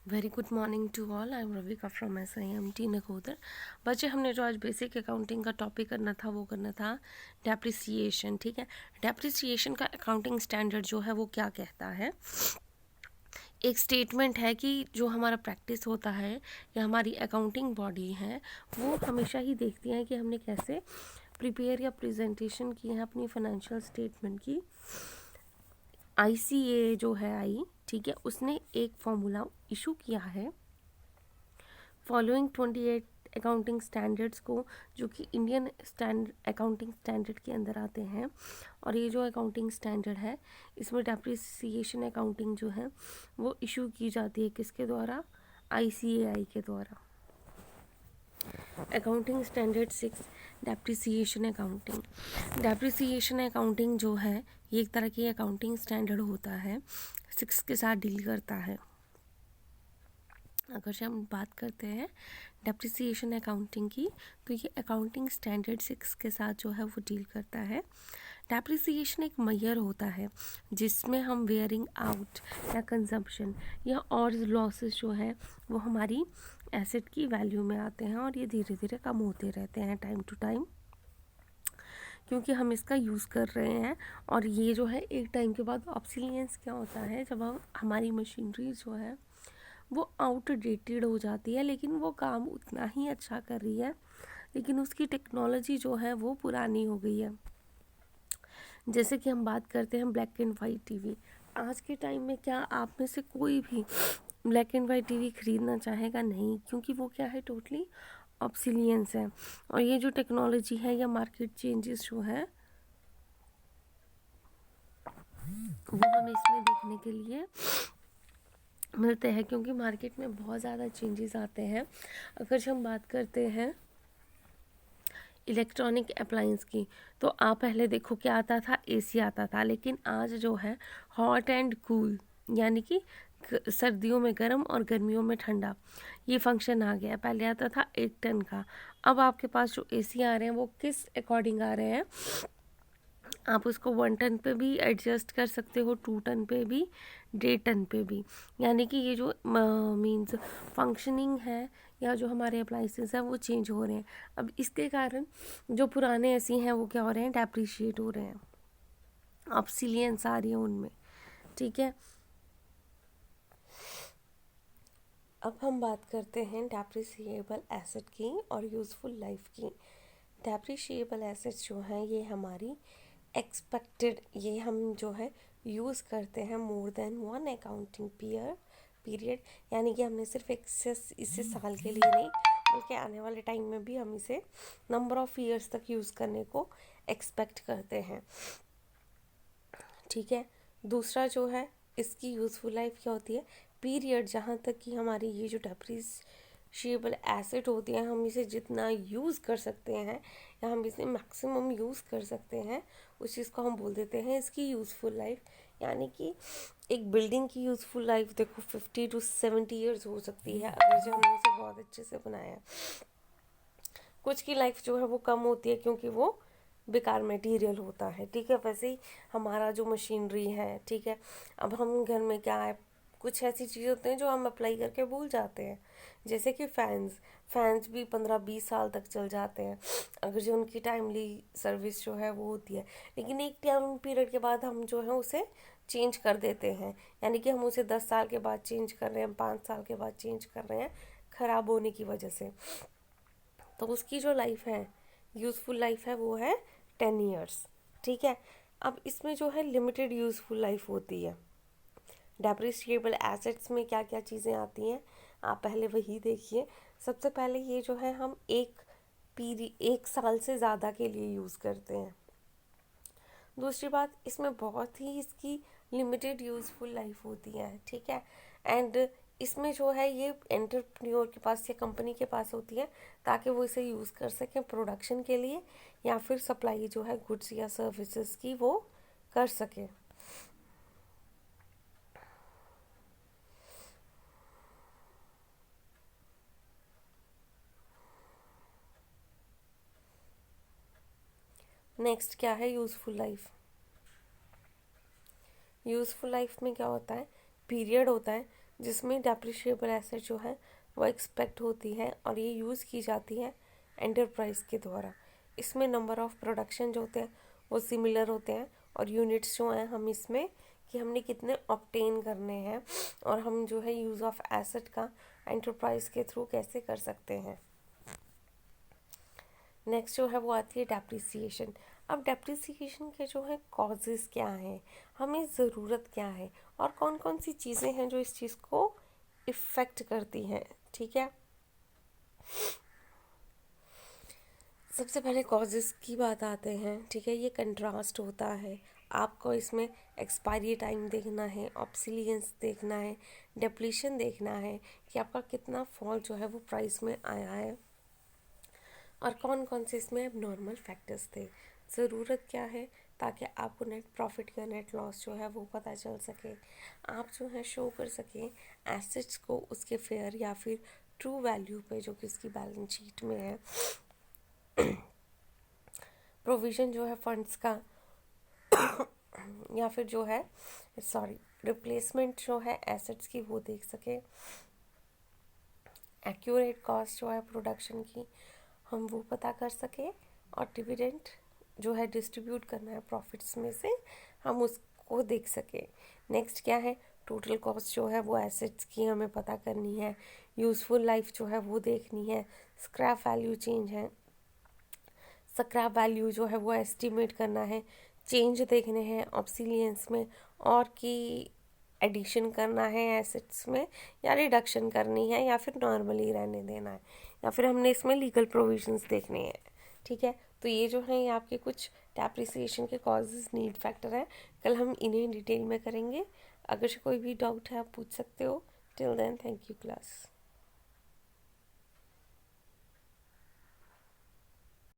Very good morning to all. I am Ravika from SIMT Nakodar. बच्चे, हमने जो आज बेसिक अकाउंटिंग का टॉपिक करना था वो करना था डेप्रिसिएशन। ठीक है, डेप्रिसिएशन का अकाउंटिंग स्टैंडर्ड जो है वो क्या कहता है। एक स्टेटमेंट है कि जो हमारा प्रैक्टिस होता है या हमारी अकाउंटिंग बॉडी है वो हमेशा ही देखती है कि हमने कैसे प्रिपेयर या प्रेजेंटेशन की है अपनी फाइनेंशियल स्टेटमेंट की। ICA जो है ठीक है, उसने एक फॉर्मूला इशू किया है फॉलोइंग 28 अकाउंटिंग स्टैंडर्ड्स को, जो कि इंडियन अकाउंटिंग स्टैंडर्ड के अंदर आते हैं। और ये जो अकाउंटिंग स्टैंडर्ड है इसमें डेप्रिसिएशन अकाउंटिंग जो है वो इशू की जाती है किसके द्वारा, ICAI के द्वारा। Accounting standard 6 depreciation accounting. Depreciation accounting जो है ये एक तरह की अकाउंटिंग स्टैंडर्ड होता है, 6 के साथ डील करता है। अगर हम बात करते हैं डेप्रिसिएशन अकाउंटिंग की तो ये अकाउंटिंग स्टैंडर्ड 6 के साथ जो है वो डील करता है। डेप्रिसिएशन एक मेजर होता है जिसमें हम वेयरिंग आउट या कंजम्पशन या और लॉसेस जो है वो हमारी एसेट की वैल्यू में आते हैं और ये धीरे धीरे कम होते रहते हैं टाइम टू टाइम, क्योंकि हम इसका यूज़ कर रहे हैं। और ये जो है एक टाइम के बाद ऑब्सोलीनेस क्या होता है, जब हमारी मशीनरी जो है वो आउटडेटेड हो जाती है, लेकिन वो काम उतना ही अच्छा कर रही है, लेकिन उसकी टेक्नोलॉजी जो है वो पुरानी हो गई है। जैसे कि हम बात करते हैं ब्लैक एंड वाइट टीवी। आज के टाइम में क्या आप में से कोई भी ब्लैक एंड वाइट टीवी खरीदना चाहेगा? नहीं, क्योंकि वो क्या है, टोटली ऑब्सोलीनेस है। और ये जो टेक्नोलॉजी है या मार्केट चेंजेस जो है वो हमें इसमें देखने के लिए मिलते हैं, क्योंकि मार्केट में बहुत ज़्यादा चेंजेस आते हैं। अगर हम बात करते हैं इलेक्ट्रॉनिक अप्लायंस की, तो आप पहले देखो क्या आता था, AC आता था, लेकिन आज जो है हॉट एंड कूल, यानी कि सर्दियों में गर्म और गर्मियों में ठंडा, ये फंक्शन आ गया। पहले आता था 1 टन का, अब आपके पास जो AC आ रहे हैं वो किस अकॉर्डिंग आ रहे हैं, आप उसको 1 टन पे भी एडजस्ट कर सकते हो, 2 टन पे भी, 1.5 टन पे भी। यानी कि ये जो मीन्स फंक्शनिंग है या जो हमारे अप्लाइंसेस हैं वो चेंज हो रहे हैं। अब इसके कारण जो पुराने ऐसी हैं वो क्या हो रहे हैं, डेप्रिशिएट हो रहे हैं, ऑब्सोलीनेस आ रही है उनमें। ठीक है, अब हम बात करते हैं डेप्रिसिएबल एसेट की और यूज़फुल लाइफ की। डेप्रिशिएबल एसेट्स जो हैं ये हमारी एक्सपेक्टेड, ये हम जो है यूज़ करते हैं मोर देन 1 अकाउंटिंग पीरियड, यानी कि हमने सिर्फ इसे साल के लिए नहीं बल्कि आने वाले टाइम में भी हम इसे नंबर ऑफ ईयर्स तक यूज़ करने को एक्सपेक्ट करते हैं। ठीक है, दूसरा जो है इसकी यूज़फुल लाइफ क्या होती है, पीरियड जहाँ तक कि हमारी ये जो डेप्रिशिएबल एसेट होती है हम इसे जितना यूज़ कर सकते हैं या हम इसे मैक्सिमम यूज़ कर सकते हैं उस चीज़ को हम बोल देते हैं इसकी यूज़फुल लाइफ। यानी कि एक बिल्डिंग की यूज़फुल लाइफ देखो 50 to 70 ईयर्स हो सकती है अगर जो हमने उसे बहुत अच्छे से बनाया है। कुछ की लाइफ जो है वो कम होती है क्योंकि वो बेकार मटेरियल होता है। ठीक है, वैसे ही हमारा जो मशीनरी है, ठीक है, अब हम घर में क्या है, कुछ ऐसी चीज़ें होती हैं जो हम अप्लाई करके भूल जाते हैं, जैसे कि फैंस भी 15-20 साल तक चल जाते हैं अगर जो उनकी टाइमली सर्विस जो है वो होती है, लेकिन एक टाइम पीरियड के बाद हम जो है उसे चेंज कर देते हैं। यानी कि हम उसे 10 साल के बाद चेंज कर रहे हैं, 5 साल के बाद चेंज कर रहे हैं ख़राब होने की वजह से। तो उसकी जो लाइफ है, यूज़फुल लाइफ है, वो है 10 ईयर्स। ठीक है, अब इसमें जो है लिमिटेड यूज़फुल लाइफ होती है। डेप्रिसिएबल एसेट्स में क्या क्या चीज़ें आती हैं आप पहले वही देखिए। सबसे पहले ये जो है हम एक साल से ज़्यादा के लिए यूज़ करते हैं। दूसरी बात, इसमें बहुत ही इसकी लिमिटेड यूज़फुल लाइफ होती है। ठीक है, एंड इसमें जो है ये एंटरप्रेन्योर के पास या कंपनी के पास होती है ताकि वो इसे यूज़ कर सकें प्रोडक्शन के लिए या फिर सप्लाई जो है गुड्स या सर्विसेज की वो कर सके। नेक्स्ट क्या है, यूज़फुल लाइफ। यूज़फुल लाइफ में क्या होता है, पीरियड होता है जिसमें डेप्रिशिएबल एसेट जो है वो एक्सपेक्ट होती है और ये यूज़ की जाती है एंटरप्राइज के द्वारा। इसमें नंबर ऑफ प्रोडक्शन जो होते हैं वो सिमिलर होते हैं और यूनिट्स जो हैं हम इसमें कि हमने कितने ऑब्टेन करने हैं और हम जो है यूज़ ऑफ एसेट का एंटरप्राइज के थ्रू कैसे कर सकते हैं। नेक्स्ट जो है वो आती है डेप्रिसिएशन। अब डेप्रिसिएशन के जो है कॉजेज़ क्या हैं, हमें ज़रूरत क्या है और कौन कौन सी चीज़ें हैं जो इस चीज़ को इफ़ेक्ट करती हैं। ठीक है, सबसे पहले कॉजेज़ की बात आते हैं। ठीक है, ये कंट्रास्ट होता है, आपको इसमें एक्सपायरी टाइम देखना है, ऑब्सिलियंस देखना है, डिप्लीशन देखना है कि आपका कितना फॉल जो है वो प्राइस में आया है और कौन कौन से इसमें अब नॉर्मल फैक्टर्स थे। ज़रूरत क्या है, ताकि आपको नेट प्रॉफिट का नेट लॉस जो है वो पता चल सके, आप जो है शो कर सकें एसेट्स को उसके फेयर या फिर ट्रू वैल्यू पे जो कि उसकी बैलेंस शीट में है। प्रोविज़न जो है फंड्स का या फिर जो है रिप्लेसमेंट जो है एसेट्स की वो देख सके। एक्यूरेट कॉस्ट जो है प्रोडक्शन की हम वो पता कर सके और डिविडेंड जो है डिस्ट्रीब्यूट करना है प्रॉफिट्स में से हम उसको देख सके। नेक्स्ट क्या है, टोटल कॉस्ट जो है वो एसेट्स की हमें पता करनी है, यूज़फुल लाइफ जो है वो देखनी है, स्क्रैप वैल्यू चेंज है, स्क्रैप वैल्यू जो है वो एस्टिमेट करना है, चेंज देखने हैं ऑब्सिलियंस में और कि एडिशन करना है एसेट्स में या रिडक्शन करनी है या फिर नॉर्मली रहने देना है या फिर हमने इसमें लीगल प्रोविजंस देखने हैं। ठीक है, तो ये जो है ये आपके कुछ डेप्रिसिएशन के कॉजेज नीड फैक्टर हैं। कल हम इन्हें डिटेल में करेंगे। अगर कोई भी डाउट है आप पूछ सकते हो। Till then thank you class.